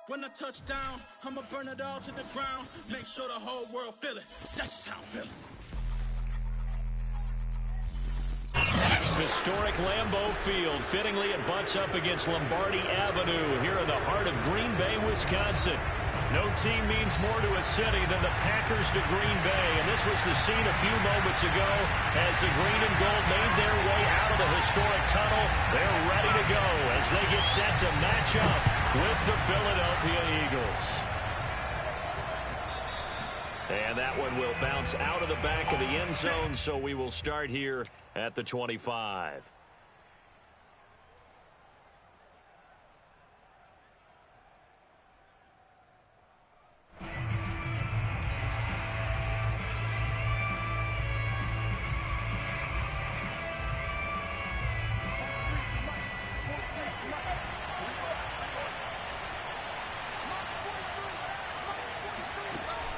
When I touch down, I'ma burn it all to the ground. Make sure the whole world feel it. That's just how I'm feeling. Historic Lambeau Field. Fittingly, it butts up against Lombardi Avenue here in the heart of Green Bay, Wisconsin. No team means more to a city than the Packers to Green Bay. And this was the scene a few moments ago as the green and gold made their way out of the historic tunnel. They're ready to go as they get set to match up with the Philadelphia Eagles. And that one will bounce out of the back of the end zone, so we will start here at the 25.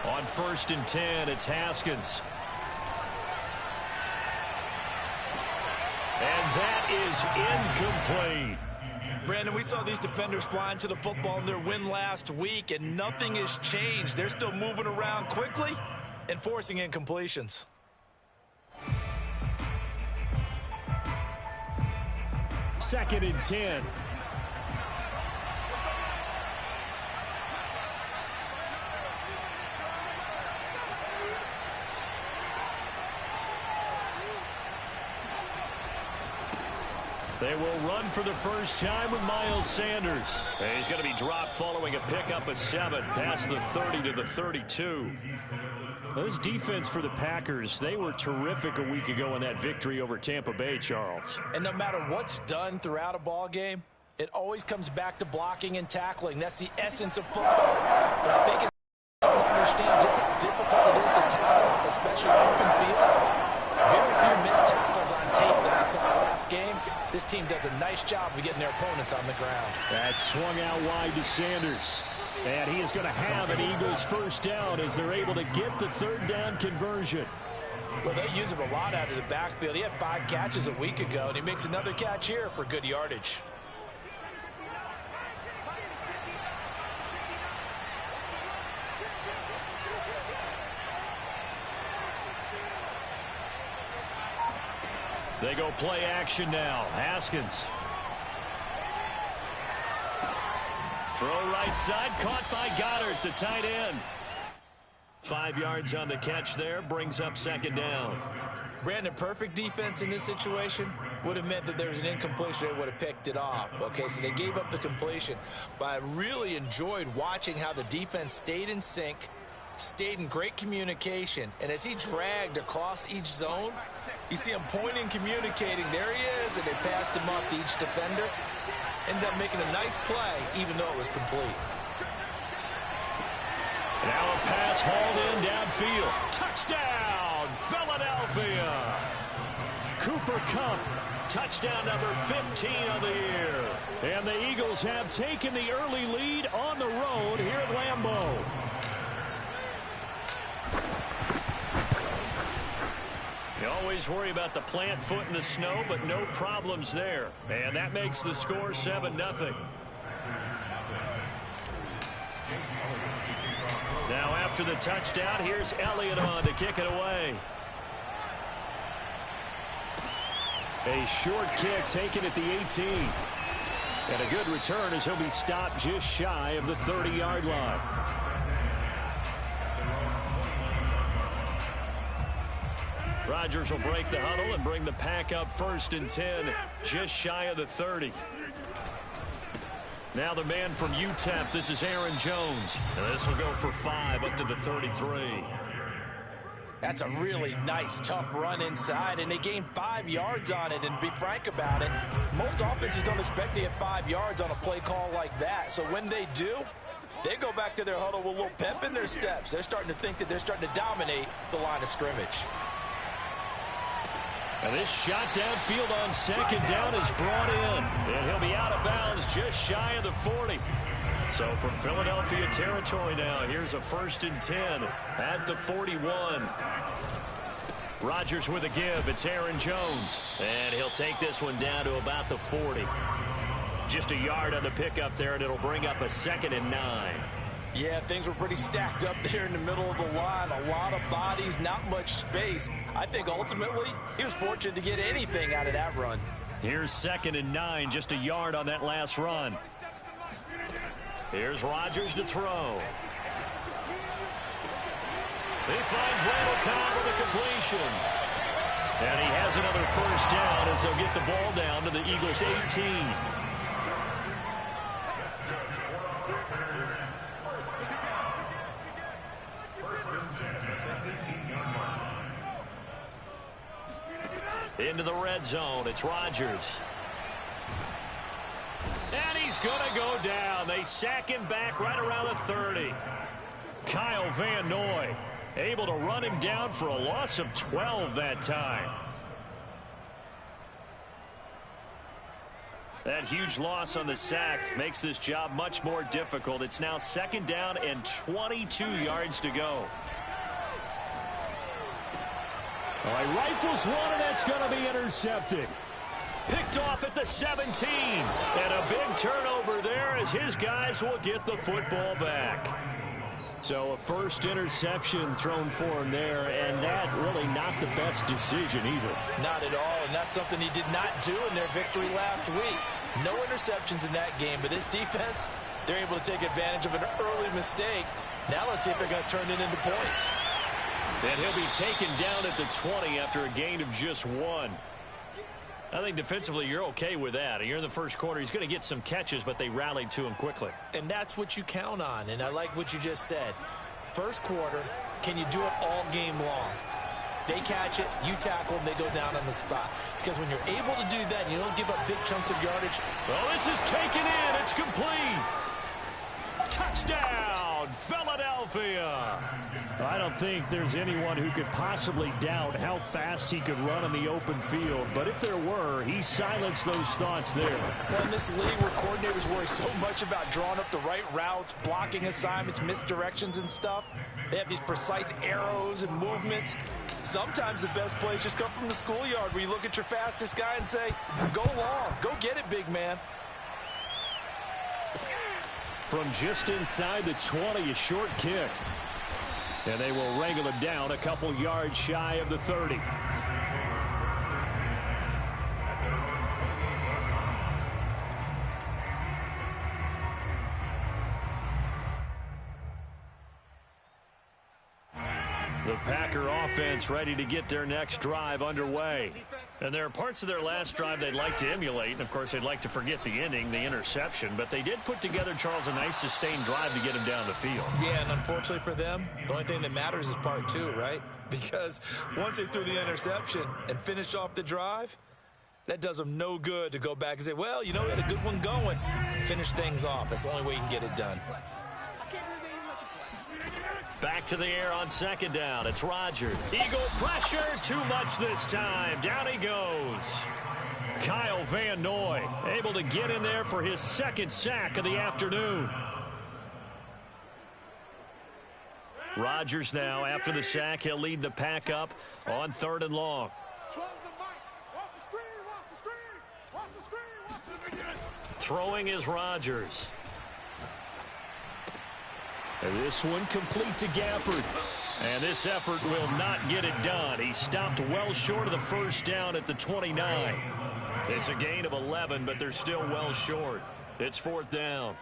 On 1st and 10, it's Haskins. And that is incomplete. Brandon, we saw these defenders flying to the football in their win last week, and nothing has changed. They're still moving around quickly and forcing incompletions. Second and 10. They will run for the first time with Miles Sanders. And he's going to be dropped following a pickup of 7 past the 30 to the 32. This defense for the Packers, they were terrific a week ago in that victory over Tampa Bay, Charles. And no matter what's done throughout a ball game, it always comes back to blocking and tackling. That's the essence of football. But I think it's important to understand just how difficult it is to tackle, especially open field. Very few missed tackles on tape that I saw last game. This team does a nice job of getting their opponents on the ground. That swung out wide to Sanders. And he is going to have an Eagles first down as they're able to get the third down conversion. Well, they use him a lot out of the backfield. He had 5 catches a week ago, and he makes another catch here for good yardage. They go play action now. Haskins. Throw right side, caught by Goddard, the tight end. 5 yards on the catch there, brings up second down. Brandon, perfect defense in this situation would have meant that there was an incompletion. They would have picked it off. Okay, so they gave up the completion. But I really enjoyed watching how the defense stayed in sync, stayed in great communication, and as he dragged across each zone, you see him pointing, communicating. There he is, and they passed him up to each defender. Ended up making a nice play, even though it was complete. Now a pass hauled in downfield. Touchdown, Philadelphia. Cooper Kupp, touchdown number 15 of the year. And the Eagles have taken the early lead on the road here at Lambeau. You always worry about the plant foot in the snow, but no problems there. And that makes the score 7-0. Now after the touchdown, here's Elliott on to kick it away. A short kick taken at the 18. And a good return as he'll be stopped just shy of the 30-yard line. Rodgers will break the huddle and bring the pack up 1st and 10, just shy of the 30. Now the man from UTEP, this is Aaron Jones. And this will go for 5 up to the 33. That's a really nice, tough run inside, and they gained 5 yards on it. And to be frank about it, most offenses don't expect to get 5 yards on a play call like that. So when they do, they go back to their huddle with a little pep in their steps. They're starting to think that they're starting to dominate the line of scrimmage. And this shot downfield on second down is brought in. And he'll be out of bounds just shy of the 40. So from Philadelphia territory now, here's a 1st and 10 at the 41. Rodgers with a give. It's Aaron Jones. And he'll take this one down to about the 40. Just a yard on the pickup there, and it'll bring up a 2nd and 9. Yeah, things were pretty stacked up there in the middle of the line. A lot of bodies, not much space. I think ultimately he was fortunate to get anything out of that run. Here's 2nd and 9, just a yard on that last run. Here's Rodgers to throw. He finds Randall Cobb with a completion. And he has another first down as they'll get the ball down to the Eagles' 18. Into the red zone, it's Rodgers. And he's going to go down. They sack him back right around the 30. Kyle Van Noy able to run him down for a loss of 12 that time. That huge loss on the sack makes this job much more difficult. It's now 2nd down and 22 yards to go. All right, rifles one, and that's going to be intercepted. Picked off at the 17. And a big turnover there as his guys will get the football back. So a first interception thrown for him there, and that really not the best decision either. Not at all, and that's something he did not do in their victory last week. No interceptions in that game, but this defense, they're able to take advantage of an early mistake. Now let's see if they're going to turn it into points. And he'll be taken down at the 20 after a gain of just 1. I think defensively you're okay with that. You're in the first quarter. He's going to get some catches, but they rallied to him quickly. And that's what you count on, and I like what you just said. First quarter, can you do it all game long? They catch it, you tackle them, they go down on the spot. Because when you're able to do that and you don't give up big chunks of yardage. Well, this is taken in. It's complete. Touchdown, Philadelphia. I don't think there's anyone who could possibly doubt how fast he could run in the open field. But if there were, he silenced those thoughts there. Well, in this league where coordinators worry so much about drawing up the right routes, blocking assignments, misdirections and stuff, they have these precise arrows and movements. Sometimes the best plays just come from the schoolyard where you look at your fastest guy and say, go long, go get it, big man. From just inside the 20, a short kick. And they will wrangle him down a couple yards shy of the 30. The Packer offense ready to get their next drive underway. And there are parts of their last drive they'd like to emulate. And, of course, they'd like to forget the ending, the interception. But they did put together, Charles, a nice sustained drive to get him down the field. Yeah, and unfortunately for them, the only thing that matters is part 2, right? Because once they threw the interception and finished off the drive, that does them no good to go back and say, well, you know, we had a good one going. Finish things off. That's the only way you can get it done. Back to the air on 2nd down. It's Rodgers. Eagle pressure. Too much this time. Down he goes. Kyle Van Noy able to get in there for his 2nd sack of the afternoon. Rodgers now, after the sack, he'll lead the pack up on 3rd and long. Throwing is Rodgers. And this one complete to Gafford. And this effort will not get it done. He stopped well short of the first down at the 29. It's a gain of 11, but they're still well short. It's 4th down.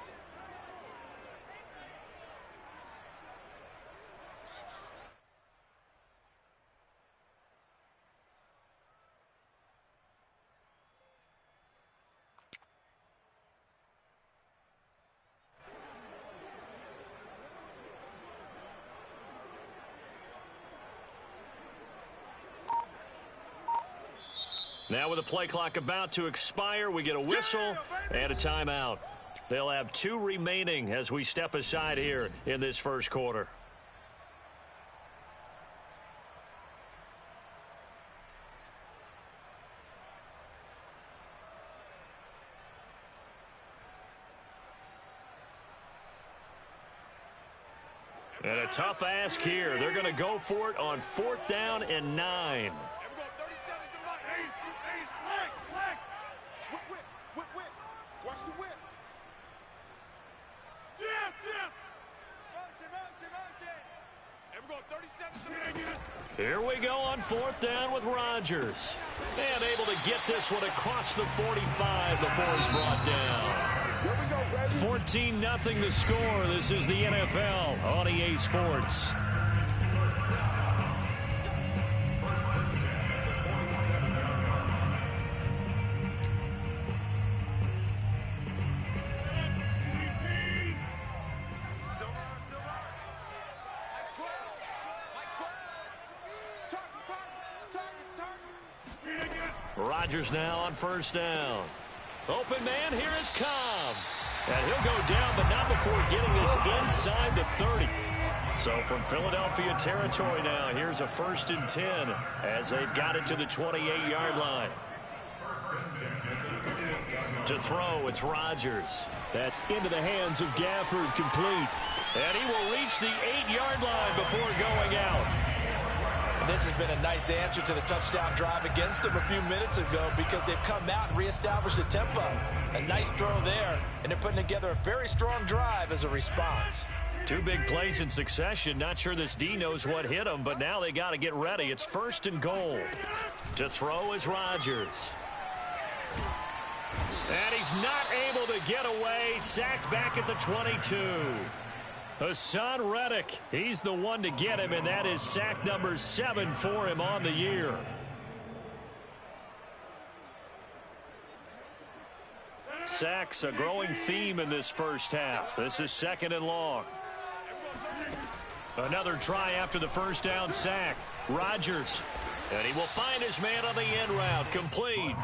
Now with the play clock about to expire, we get a whistle and a timeout. They'll have 2 remaining as we step aside here in this first quarter. And a tough ask here. They're going to go for it on 4th down and 9. Watch the Here we go on 4th down with Rodgers. And able to get this one across the 45 before he's brought down. 14-0 the score. This is the NFL on EA Sports. Rodgers now on 1st down. Open man, here is Cobb. And he'll go down, but not before getting this inside the 30. So from Philadelphia territory now, here's a 1st and 10 as they've got it to the 28-yard line. To throw, it's Rodgers. That's into the hands of Gafford, complete. And he will reach the 8-yard line before going out. And this has been a nice answer to the touchdown drive against them a few minutes ago because they've come out and reestablished the tempo. A nice throw there, and they're putting together a very strong drive as a response. 2 big plays in succession. Not sure this D knows what hit him, but now they got to get ready. It's 1st and goal. To throw is Rodgers. And he's not able to get away. Sacked back at the 22. Hassan Reddick, he's the one to get him, and that is sack number 7 for him on the year. Sacks, a growing theme in this first half. This is 2nd and long. Another try after the 1st down sack. Rodgers, and he will find his man on the end route, complete.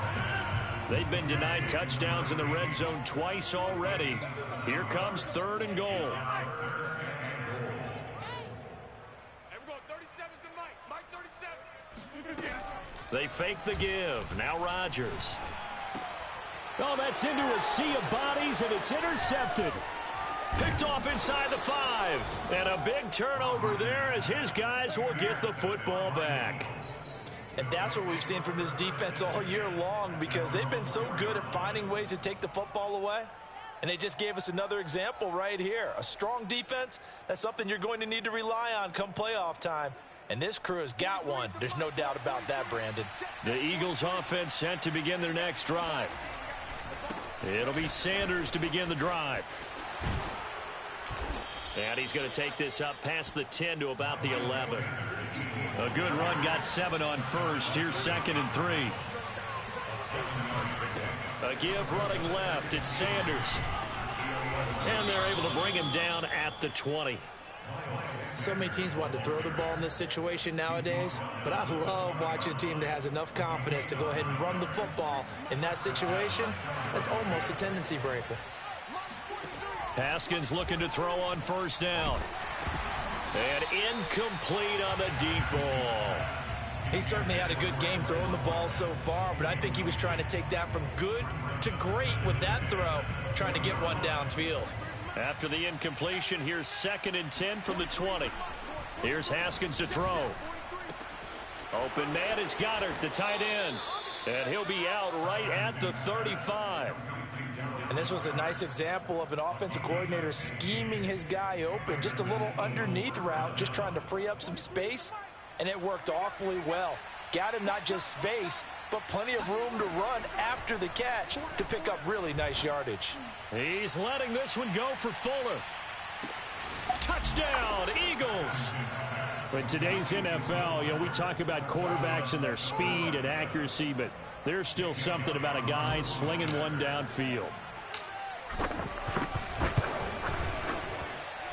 They've been denied touchdowns in the red zone twice already. Here comes 3rd and goal. They fake the give. Now Rodgers. Oh, that's into a sea of bodies, and it's intercepted. Picked off inside the 5. And a big turnover there as his guys will get the football back. And that's what we've seen from this defense all year long because they've been so good at finding ways to take the football away. And they just gave us another example right here. A strong defense, that's something you're going to need to rely on come playoff time. And this crew has got one. There's no doubt about that, Brandon. The Eagles offense set to begin their next drive. It'll be Sanders to begin the drive. And he's going to take this up past the 10 to about the 11. A good run, got 7 on 1st. Here's 2nd and 3. A give running left. It's Sanders. And they're able to bring him down at the 20. So many teams want to throw the ball in this situation nowadays, but I love watching a team that has enough confidence to go ahead and run the football in that situation. That's almost a tendency breaker. Haskins looking to throw on 1st down. And incomplete on the deep ball. He certainly had a good game throwing the ball so far, but I think he was trying to take that from good to great with that throw, trying to get one downfield. After the incompletion, here's 2nd and 10 from the 20. Here's Haskins to throw. Open man is Goddard, the tight end. And he'll be out right at the 35. And this was a nice example of an offensive coordinator scheming his guy open. Just a little underneath route, just trying to free up some space. And it worked awfully well. Got him not just space, but plenty of room to run after the catch to pick up really nice yardage. He's letting this one go for Fuller. Touchdown, Eagles. In today's NFL, we talk about quarterbacks and their speed and accuracy, but there's still something about a guy slinging one downfield.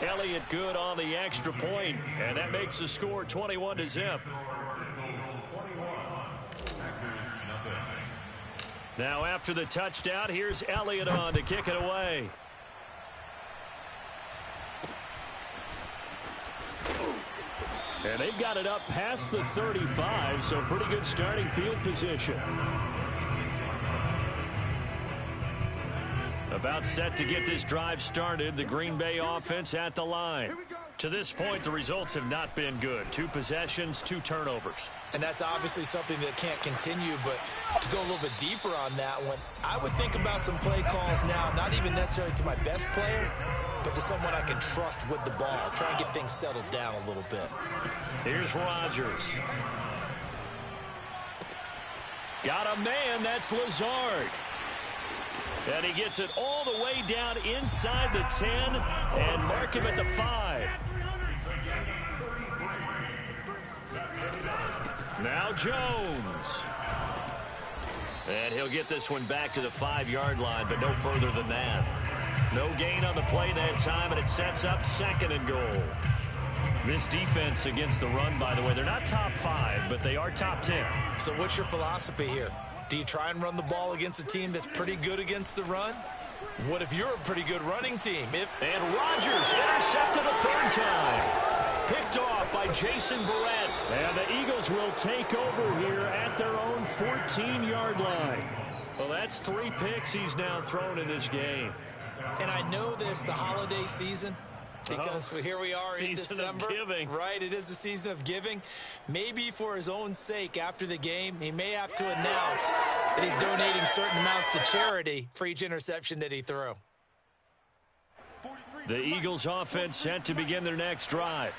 Elliott good on the extra point, and that makes the score 21-0. Now after the touchdown, here's Elliott on to kick it away. And they've got it up past the 35, so pretty good starting field position. About set to get this drive started. The Green Bay offense at the line. To this point, the results have not been good. 2 possessions, 2 turnovers. And that's obviously something that can't continue, but to go a little bit deeper on that one, I would think about some play calls now, not even necessarily to my best player, but to someone I can trust with the ball. Try and get things settled down a little bit. Here's Rodgers. Got a man, that's Lazard. And he gets it all the way down inside the 10 and mark him at the 5. Now Jones. And he'll get this one back to the 5-yard line, but no further than that. No gain on the play that time, and it sets up 2nd and goal. This defense against the run, by the way, they're not top 5, but they are top 10. So what's your philosophy here? Do you try and run the ball against a team that's pretty good against the run? What if you're a pretty good running team? And Rodgers intercepted a 3rd time. Picked off by Jason Verrett. And the Eagles will take over here at their own 14-yard line. Well, that's 3 picks he's now thrown in this game. And I know this, the holiday season, because here we are in December. Season of giving. Right, it is the season of giving. Maybe for his own sake, after the game, he may have to announce that he's donating certain amounts to charity for each interception that he threw. The Eagles offense set to begin their next drive.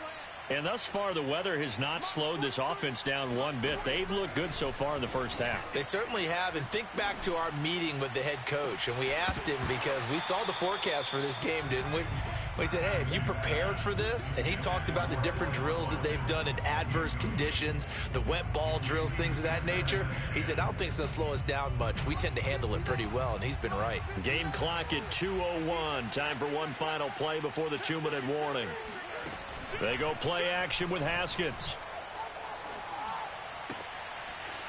And thus far, the weather has not slowed this offense down one bit. They've looked good so far in the first half. They certainly have. And think back to our meeting with the head coach. And we asked him, because we saw the forecast for this game, didn't we? We said, hey, have you prepared for this? And he talked about the different drills that they've done in adverse conditions, the wet ball drills, things of that nature. He said, I don't think it's going to slow us down much. We tend to handle it pretty well, and he's been right. Game clock at 2:01. Time for one final play before the 2-minute warning. They go play action with Haskins.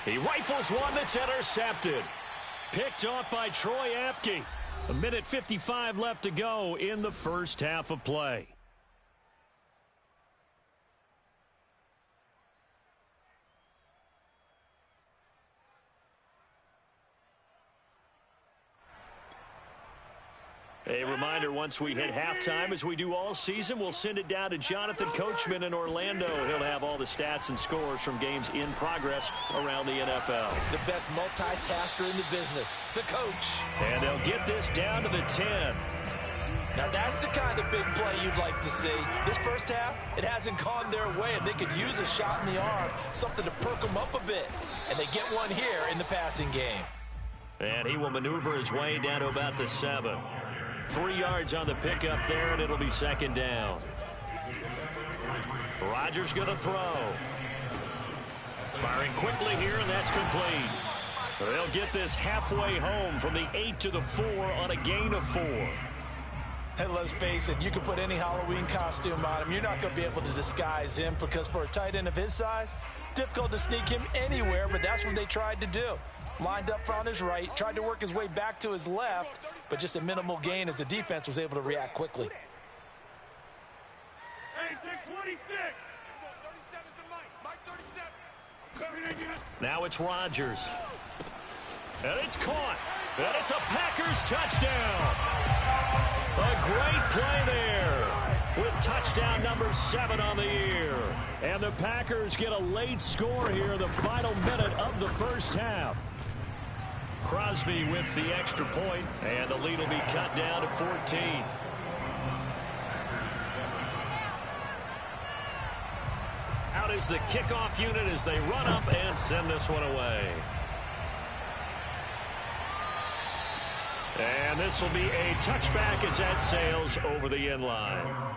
He rifles one that's intercepted. Picked off by Troy Apke. 1:55 left to go in the first half of play. A reminder, once we hit halftime, as we do all season, we'll send it down to Jonathan Coachman in Orlando. He'll have all the stats and scores from games in progress around the NFL. The best multitasker in the business, the coach. And they'll get this down to the 10. Now that's the kind of big play you'd like to see. This first half, it hasn't gone their way, and they could use a shot in the arm, something to perk them up a bit. And they get one here in the passing game. And he will maneuver his way down to about the 7. 3 yards on the pickup there, and it'll be 2nd down. Rodgers going to throw. Firing quickly here, and that's complete. They'll get this halfway home from the 8 to the 4 on a gain of 4. And let's face it, you can put any Halloween costume on him. You're not going to be able to disguise him, because for a tight end of his size, difficult to sneak him anywhere, but that's what they tried to do. Lined up on his right, tried to work his way back to his left, but just a minimal gain as the defense was able to react quickly. Hey, take 26. Now it's Rodgers. And it's caught. And it's a Packers touchdown. A great play there with touchdown number 7 on the year. And the Packers get a late score here, the final minute of the first half. Crosby with the extra point, and the lead will be cut down to 14. Out is the kickoff unit as they run up and send this one away. And this will be a touchback as that sails over the end line.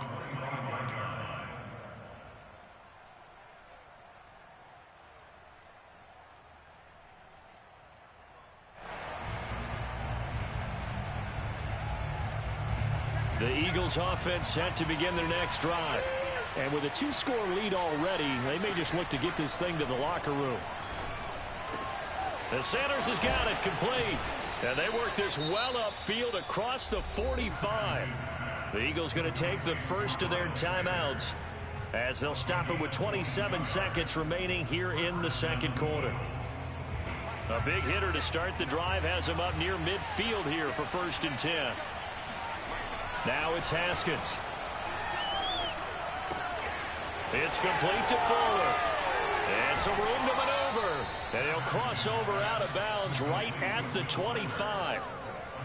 The Eagles offense set to begin their next drive. And with a 2-score lead already, they may just look to get this thing to the locker room. The Sanders has got it complete. And they work this well upfield across the 45. The Eagles going to take the first of their timeouts as they'll stop it with 27 seconds remaining here in the second quarter. A big hitter to start the drive has him up near midfield here for 1st and 10. Now it's Haskins. It's complete to Fuller. And some room to maneuver. And he'll cross over out of bounds right at the 25.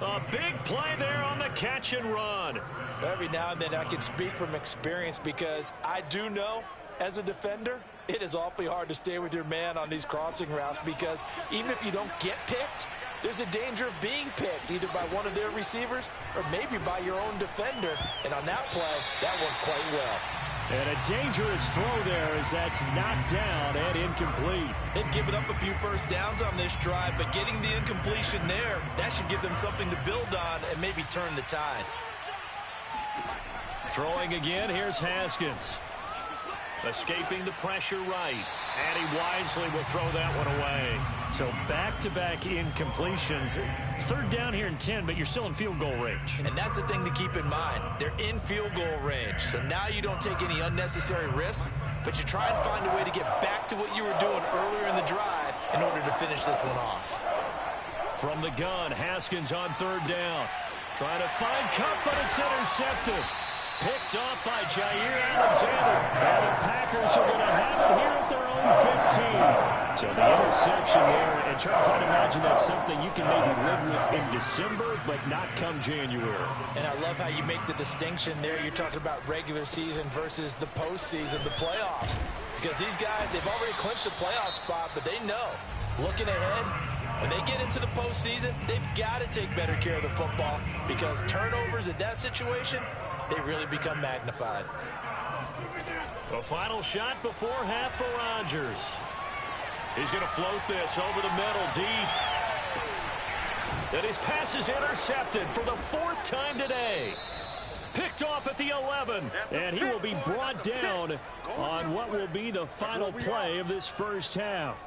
A big play there on the catch and run. Every now and then I can speak from experience because I do know as a defender, it is awfully hard to stay with your man on these crossing routes because even if you don't get picked, there's a danger of being picked either by one of their receivers or maybe by your own defender. And on that play, that worked quite well. And a dangerous throw there as that's knocked down and incomplete. They've given up a few first downs on this drive, but getting the incompletion there, that should give them something to build on and maybe turn the tide. Throwing again, here's Haskins. Escaping the pressure right. And he wisely will throw that one away. So back-to-back incompletions. Third down here in 10, but you're still in field goal range. And that's the thing to keep in mind. They're in field goal range. So now you don't take any unnecessary risks, but you try and find a way to get back to what you were doing earlier in the drive in order to finish this one off. From the gun, Haskins on third down. Trying to find Cup, but it's intercepted. Picked off by Jair Alexander. And the Packers are going to have it here at their own 15. So the interception there. And Charles, I'd imagine that's something you can maybe live with in December, but not come January. And I love how you make the distinction there. You're talking about regular season versus the postseason, the playoffs. Because these guys, they've already clinched the playoff spot, but they know, looking ahead, when they get into the postseason, they've got to take better care of the football because turnovers in that situation, they really become magnified. The final shot before half for Rodgers. He's going to float this over the middle deep. And his pass is intercepted for the fourth time today. Picked off at the 11. And he will be brought down on what will be the final play of this first half.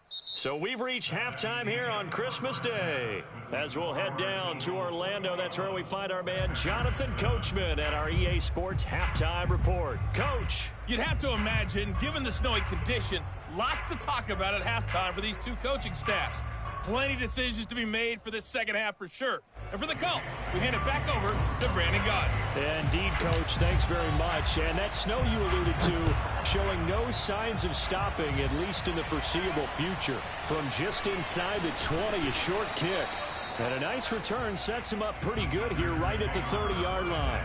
So we've reached halftime here on Christmas Day. As we'll head down to Orlando, that's where we find our man Jonathan Coachman at our EA Sports Halftime Report. Coach. You'd have to imagine, given the snowy condition, lots to talk about at halftime for these two coaching staffs. Plenty of decisions to be made for this second half for sure. And for the call, we hand it back over to Brandon Gaudin. Indeed, Coach. Thanks very much. And that snow you alluded to showing no signs of stopping, at least in the foreseeable future. From just inside the 20, a short kick. And a nice return sets him up pretty good here right at the 30-yard line.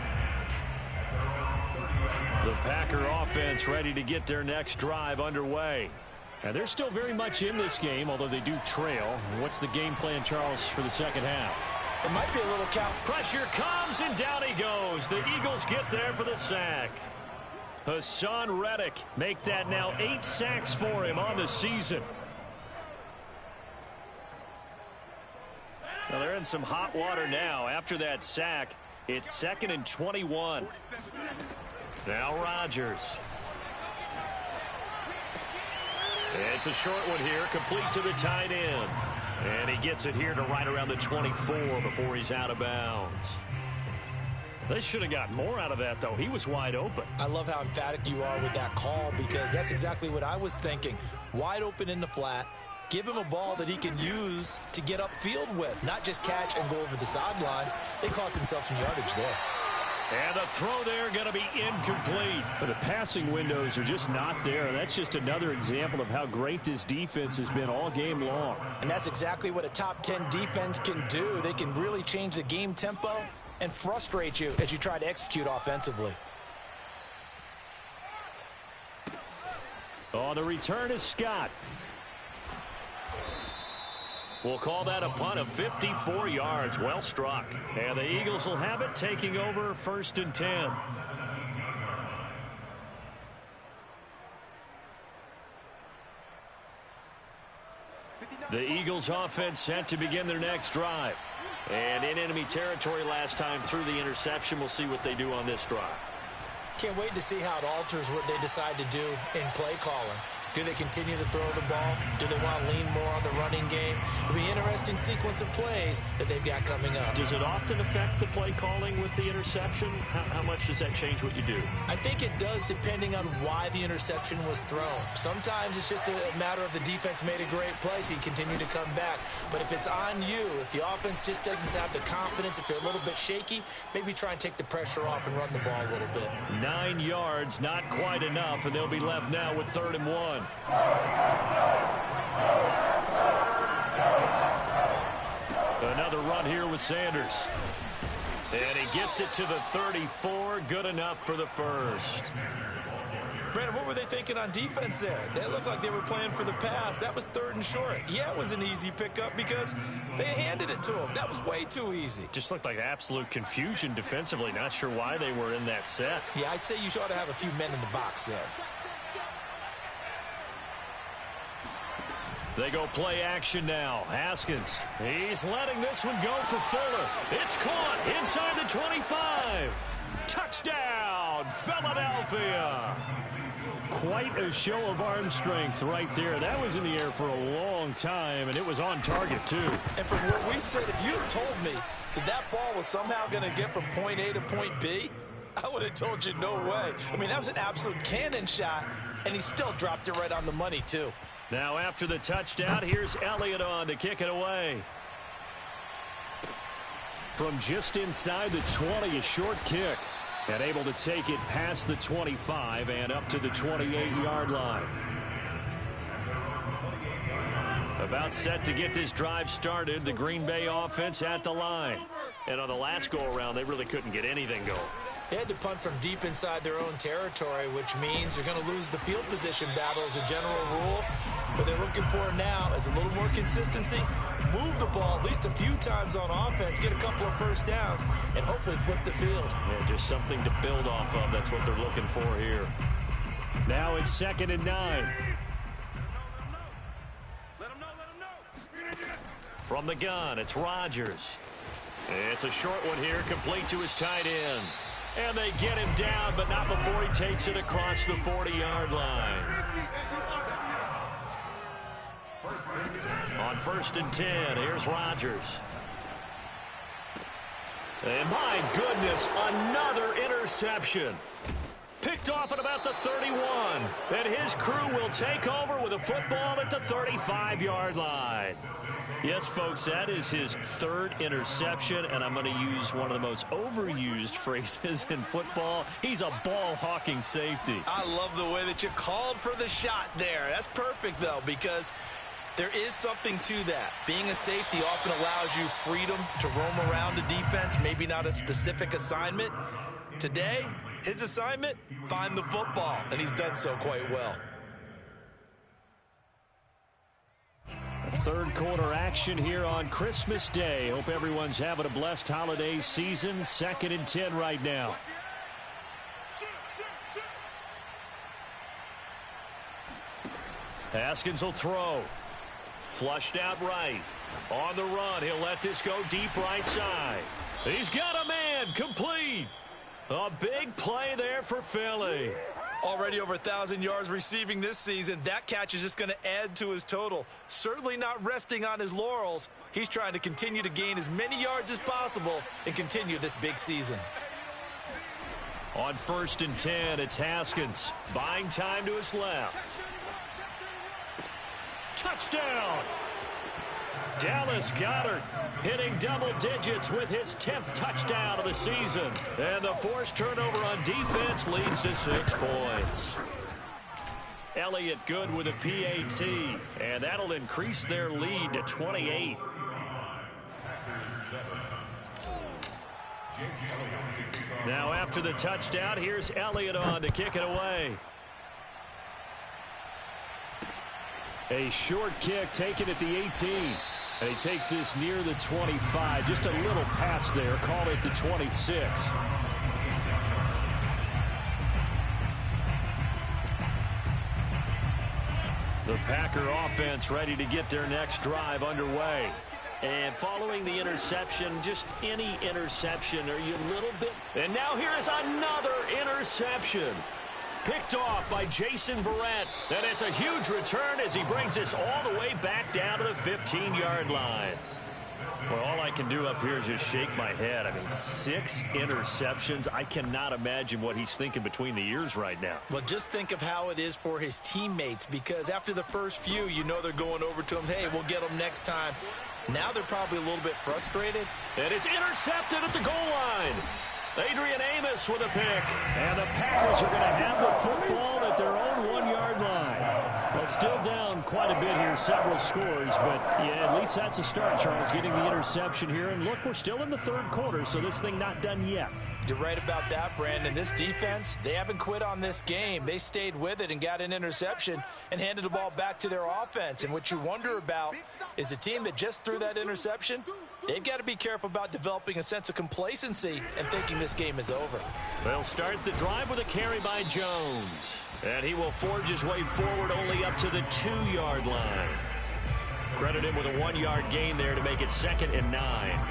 The Packer offense ready to get their next drive underway. And they're still very much in this game, although they do trail. What's the game plan, Charles, for the second half? It might be a little count. Pressure comes, and down he goes. The Eagles get there for the sack. Hassan Reddick make that now 8 sacks for him on the season. Well, they're in some hot water now. After that sack, it's 2nd and 21. Now Rodgers. It's a short one here, complete to the tight end. And he gets it here to right around the 24 before he's out of bounds. They should have got more out of that, though. He was wide open. I love how emphatic you are with that call because that's exactly what I was thinking. Wide open in the flat. Give him a ball that he can use to get upfield with, not just catch and go over the sideline. They cost themselves some yardage there. And the throw there going to be incomplete. But the passing windows are just not there. That's just another example of how great this defense has been all game long. And that's exactly what a top 10 defense can do. They can really change the game tempo and frustrate you as you try to execute offensively. Oh, the return is Scott. We'll call that a punt of 54 yards. Well struck. And the Eagles will have it, taking over 1st and 10. The Eagles offense set to begin their next drive. And in enemy territory last time through the interception. We'll see what they do on this drive. Can't wait to see how it alters what they decide to do in play calling. Do they continue to throw the ball? Do they want to lean more on the running game? It'll be an interesting sequence of plays that they've got coming up. Does it often affect the play calling with the interception? How much does that change what you do? I think it does, depending on why the interception was thrown. Sometimes it's just a matter of the defense made a great play, so you continue to come back. But if it's on you, if the offense just doesn't have the confidence, if they're a little bit shaky, maybe try and take the pressure off and run the ball a little bit. 9 yards, not quite enough, and they'll be left now with 3rd and 1. Another run here with Sanders. And he gets it to the 34. Good enough for the first. Brandon, what were they thinking on defense there? They looked like they were playing for the pass. That was 3rd and short. Yeah, it was an easy pickup because they handed it to him. That was way too easy. Just looked like absolute confusion defensively. Not sure why they were in that set. Yeah, I'd say you ought to have a few men in the box there. They go play action now. Haskins. He's letting this one go for Fuller. It's caught inside the 25. Touchdown, Philadelphia. Quite a show of arm strength right there. That was in the air for a long time, and it was on target, too. And from what we said, if you had told me that ball was somehow going to get from point A to point B, I would have told you no way. I mean, that was an absolute cannon shot, and he still dropped it right on the money, too. Now after the touchdown, here's Elliott on to kick it away. From just inside the 20, a short kick. And able to take it past the 25 and up to the 28-yard line. About set to get this drive started. The Green Bay offense at the line. And on the last go-around, they really couldn't get anything going. They had to punt from deep inside their own territory, which means they're going to lose the field position battle as a general rule. What they're looking for now is a little more consistency, move the ball at least a few times on offense, get a couple of first downs, and hopefully flip the field. Yeah, just something to build off of. That's what they're looking for here. Now it's 2nd and 9. From the gun, it's Rodgers. It's a short one here, complete to his tight end. And they get him down, but not before he takes it across the 40-yard line. On 1st and 10, here's Rodgers. And my goodness, another interception. Picked off at about the 31. And his crew will take over with a football at the 35-yard line. Yes, folks, that is his 3rd interception, and I'm going to use one of the most overused phrases in football. He's a ball-hawking safety. I love the way that you called for the shot there. That's perfect, though, because there is something to that. Being a safety often allows you freedom to roam around the defense, maybe not a specific assignment. Today, his assignment, find the football, and he's done so quite well. 3rd quarter action here on Christmas Day. Hope everyone's having a blessed holiday season. 2nd and 10 right now. Haskins will throw. Flushed out right. On the run, he'll let this go deep right side. He's got a man, complete. A big play there for Philly. Already over 1,000 yards receiving this season. That catch is just going to add to his total. Certainly not resting on his laurels. He's trying to continue to gain as many yards as possible and continue this big season. On 1st and 10, it's Haskins. Buying time to his left. Touchdown! Dallas Goedert hitting double digits with his 10th touchdown of the season. And the forced turnover on defense leads to 6 points. Elliott good with a PAT, and that'll increase their lead to 28. Now after the touchdown, here's Elliott on to kick it away. A short kick taken at the 18. And he takes this near the 25. Just a little pass there. Call it the 26. The Packer offense ready to get their next drive underway. And following the interception, just any interception, are you a little bit... And now here is another interception. picked off by Jason Verrett. And it's a huge return as he brings us all the way back down to the 15-yard line. Well, all I can do up here is just shake my head. I mean, 6 interceptions. I cannot imagine what he's thinking between the ears right now. Well, just think of how it is for his teammates, because after the first few, you know they're going over to him, hey, we'll get them next time. Now they're probably a little bit frustrated. And it's intercepted at the goal line. Adrian Amos with a pick. And the Packers are going to have the football at their own 1-yard line. Well, still down quite a bit here, several scores, but yeah, at least that's a start, Charles, getting the interception here. And look, we're still in the third quarter, so this thing not done yet. You're right about that, Brandon. This defense, they haven't quit on this game. They stayed with it and got an interception and handed the ball back to their offense. And what you wonder about is the team that just threw that interception, they've got to be careful about developing a sense of complacency and thinking this game is over. They'll start the drive with a carry by Jones. And he will forge his way forward only up to the 2-yard line. Credit him with a 1-yard gain there to make it 2nd and 9.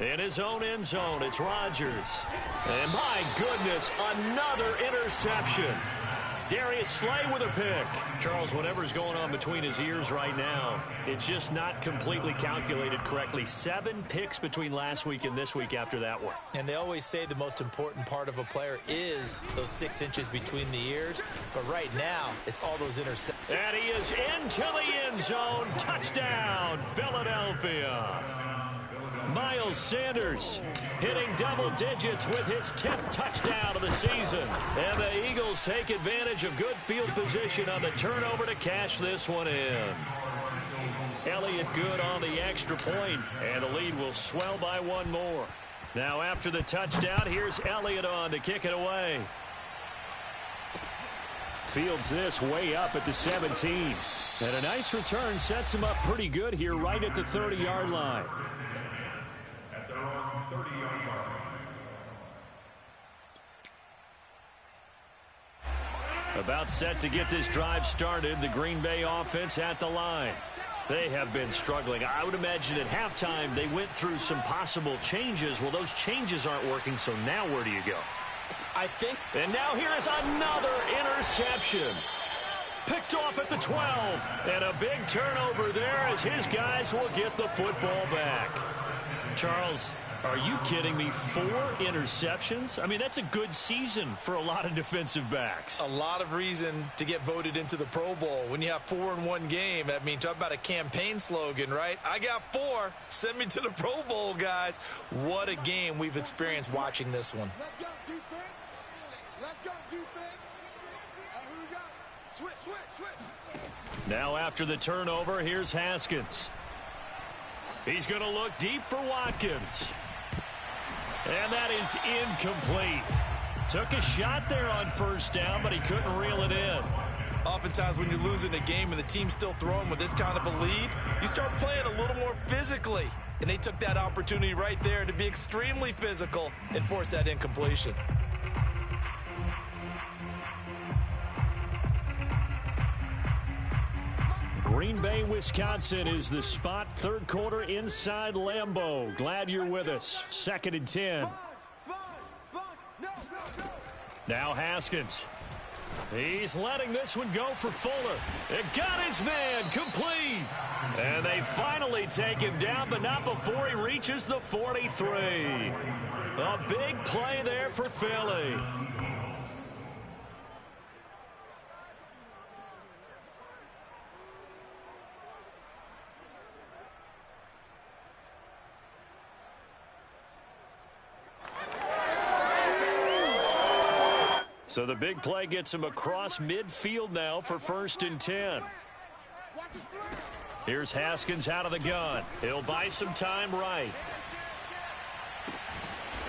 In his own end zone, it's Rodgers. And my goodness, another interception. Darius Slay with a pick. Charles, whatever's going on between his ears right now, it's just not completely calculated correctly. 7 picks between last week and this week after that one. And they always say the most important part of a player is those 6 inches between the ears. But right now, it's all those interceptions. And he is into the end zone. Touchdown, Philadelphia. Miles Sanders hitting double digits with his 10th touchdown of the season. And the Eagles take advantage of good field position on the turnover to cash this one in. Elliott good on the extra point, and the lead will swell by 1 more. Now after the touchdown, here's Elliott on to kick it away. Fields this way up at the 17. And a nice return sets him up pretty good here right at the 30-yard line. About set to get this drive started, the Green Bay offense at the line. They have been struggling. I would imagine at halftime they went through some possible changes. Well, those changes aren't working, so now where do you go? I think. And now here is another interception. Picked off at the 12. And a big turnover there as his guys will get the football back. Charles, are you kidding me? 4 interceptions? I mean, that's a good season for a lot of defensive backs. A lot of reason to get voted into the Pro Bowl. When you have 4 in one game, I mean, talk about a campaign slogan, right? I got 4. Send me to the Pro Bowl, guys. What a game we've experienced watching this one. Let's go, defense. Let's go, defense. Who we got? Switch. Now after the turnover, here's Haskins. He's going to look deep for Watkins. And that is incomplete. Took a shot there on first down, but he couldn't reel it in. Oftentimes when you're losing a game and the team's still throwing with this kind of a lead, you start playing a little more physically. And they took that opportunity right there to be extremely physical and force that incompletion. Green Bay, Wisconsin is the spot. 3rd quarter inside Lambeau. Glad you're with us. 2nd and 10. Now Haskins. He's letting this one go for Fuller. It got his man complete. And they finally take him down, but not before he reaches the 43. A big play there for Philly. So the big play gets him across midfield now for 1st and 10. Here's Haskins out of the gun. He'll buy some time right.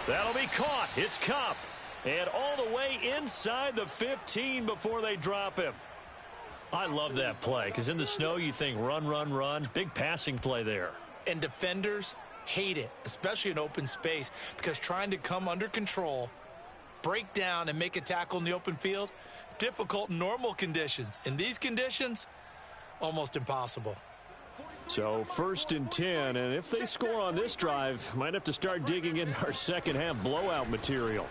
That'll be caught. It's Kupp. And all the way inside the 15 before they drop him. I love that play because in the snow you think run, run, run. Big passing play there. And defenders hate it, especially in open space, because trying to come under control, break down and make a tackle in the open field, difficult in normal conditions. In these conditions, almost impossible. So 1st and 10, and if they score on this drive, might have to start digging in our second half blowout material.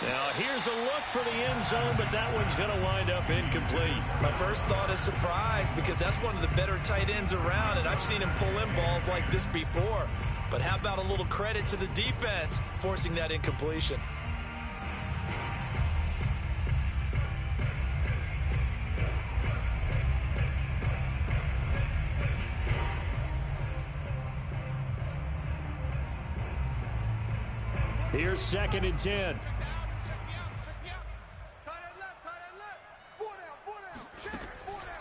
Now here's a look for the end zone, but that one's going to wind up incomplete. My first thought is surprise, because that's one of the better tight ends around, and I've seen him pull in balls like this before. But how about a little credit to the defense forcing that incompletion? Here's 2nd and 10.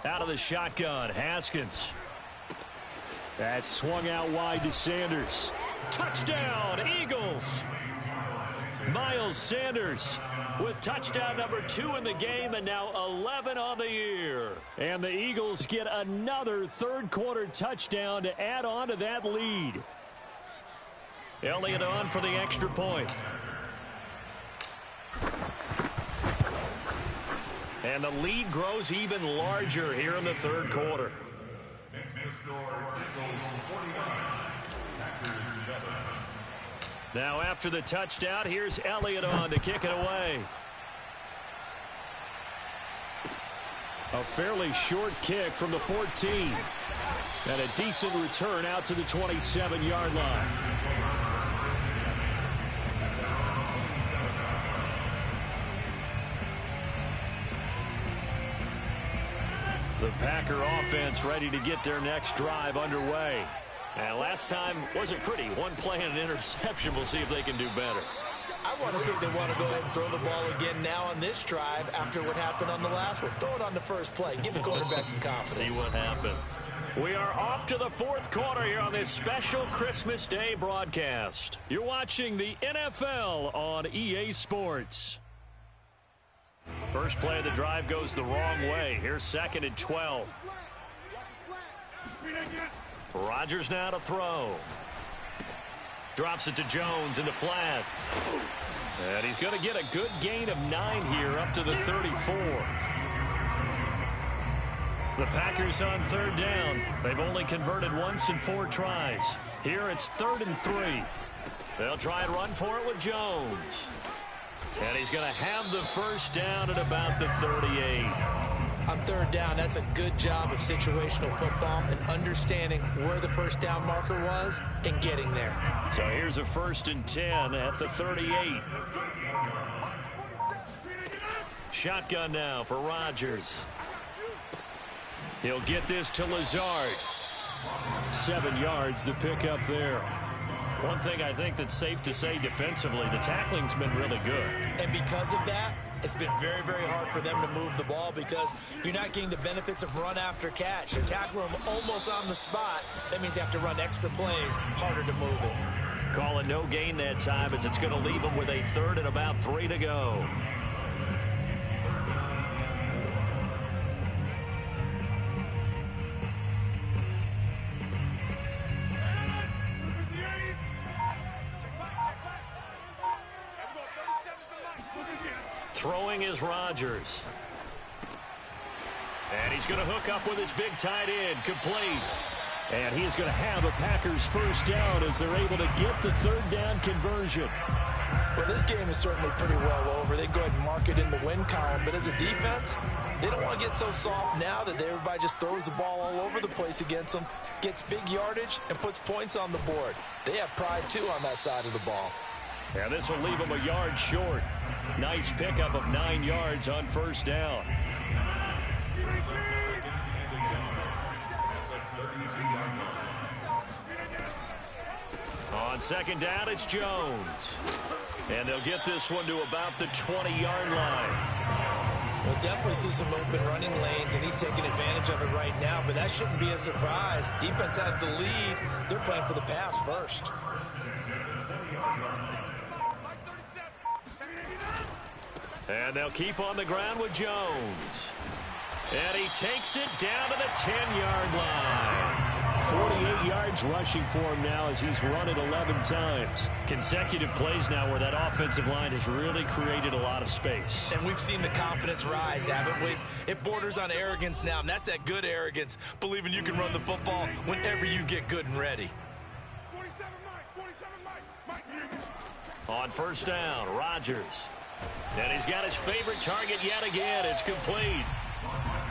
Out of the shotgun, Haskins. That's swung out wide to Sanders. Touchdown, Eagles. Miles Sanders with touchdown number 2 in the game, and now 11 on the year. And the Eagles get another third-quarter touchdown to add on to that lead. Elliott on for the extra point. And the lead grows even larger here in the third quarter. Now after the touchdown, here's Elliott on to kick it away. A fairly short kick from the 14. And a decent return out to the 27-yard line. The Packer offense ready to get their next drive underway. And last time wasn't pretty. One play and an interception. We'll see if they can do better. I want to see if they want to go ahead and throw the ball again now on this drive after what happened on the last one. Throw it on the first play. Give the quarterback some confidence. See what happens. We are off to the fourth quarter here on this special Christmas Day broadcast. You're watching the NFL on EA Sports. First play of the drive goes the wrong way. Here's 2nd and 12. Rodgers now to throw. Drops it to Jones in the flat. And he's going to get a good gain of 9 here up to the 34. The Packers on 3rd down. They've only converted once in 4 tries. Here it's 3rd and 3. They'll try and run for it with Jones. And he's going to have the first down at about the 38. On 3rd down, that's a good job of situational football and understanding where the first down marker was and getting there. So here's a 1st and 10 at the 38. Shotgun now for Rodgers. He'll get this to Lazard. 7 yards, the pickup there. One thing I think that's safe to say defensively, the tackling's been really good. And because of that, it's been very, very hard for them to move the ball because you're not getting the benefits of run after catch. They're tackling them almost on the spot. That means you have to run extra plays, harder to move it. Calling no gain that time as it's going to leave them with a 3rd and about 3 to go. Throwing is Rodgers. And he's going to hook up with his big tight end, complete. And he is going to have a Packers first down as they're able to get the 3rd down conversion. Well, this game is certainly pretty well over. They go ahead and mark it in the win column. But as a defense, they don't want to get so soft now that everybody just throws the ball all over the place against them, gets big yardage, and puts points on the board. They have pride, too, on that side of the ball. And this will leave them a yard short. Nice pickup of 9 yards on first down. On 2nd down, it's Jones. And they'll get this one to about the 20-yard line. We'll definitely see some open running lanes, and he's taking advantage of it right now, but that shouldn't be a surprise. Defense has the lead. They're playing for the pass first. And they'll keep on the ground with Jones. And he takes it down to the 10-yard line. 48 yards rushing for him now as he's run it 11 times. Consecutive plays now where that offensive line has really created a lot of space. And we've seen the confidence rise, haven't we? It borders on arrogance now, and that's that good arrogance, believing you can run the football whenever you get good and ready. 47 Mike. On first down, Rodgers. And he's got his favorite target yet again. It's complete.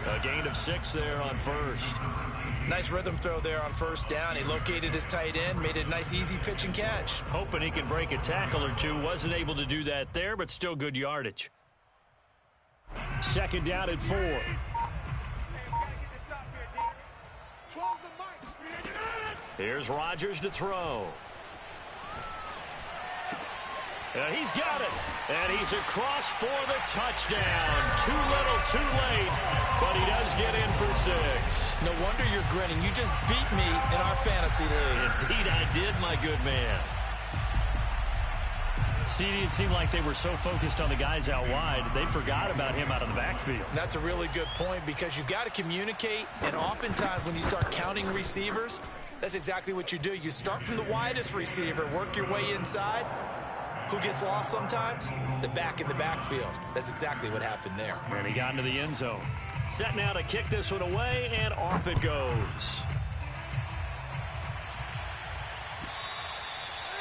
A gain of 6 there on first. Nice rhythm throw there on first down. He located his tight end, made it a nice, easy pitch and catch. Hoping he can break a tackle or two. Wasn't able to do that there, but still good yardage. Second down at 4. Here's Rodgers to throw. And he's got it. And he's across for the touchdown. Too little, too late. But he does get in for 6. No wonder you're grinning. You just beat me in our fantasy league. Indeed I did, my good man. See, it seemed like they were so focused on the guys out wide, they forgot about him out of the backfield. That's a really good point because you've got to communicate, and oftentimes when you start counting receivers, that's exactly what you do. You start from the widest receiver, work your way inside. Who gets lost sometimes? The back in the backfield. That's exactly what happened there. And he got into the end zone. Set now to kick this one away, and off it goes.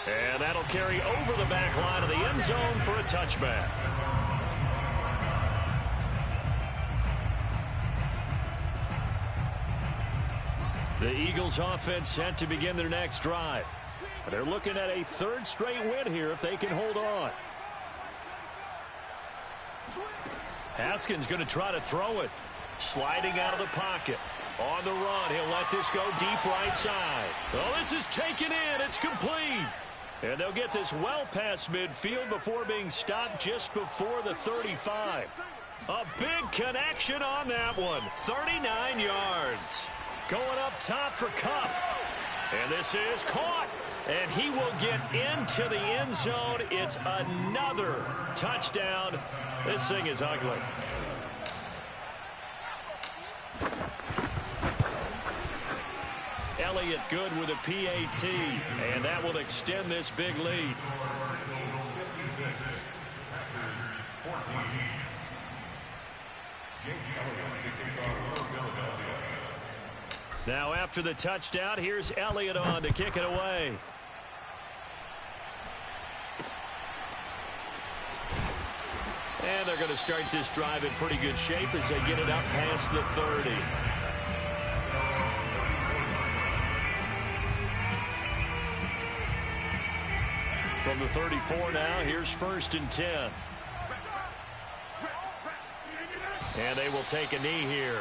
And that'll carry over the back line of the end zone for a touchback. The Eagles offense set to begin their next drive. They're looking at a third straight win here if they can hold on. Haskins going to try to throw it. Sliding out of the pocket. On the run, he'll let this go deep right side. Oh, this is taken in. It's complete. And they'll get this well past midfield before being stopped just before the 35. A big connection on that one. 39 yards. Going up top for Kupp. And this is caught. And he will get into the end zone. It's another touchdown. This thing is ugly. Elliott good with a PAT. And that will extend this big lead. Now after the touchdown, here's Elliott on to kick it away. And they're going to start this drive in pretty good shape as they get it up past the 30. From the 34 now, here's 1st and 10. And they will take a knee here.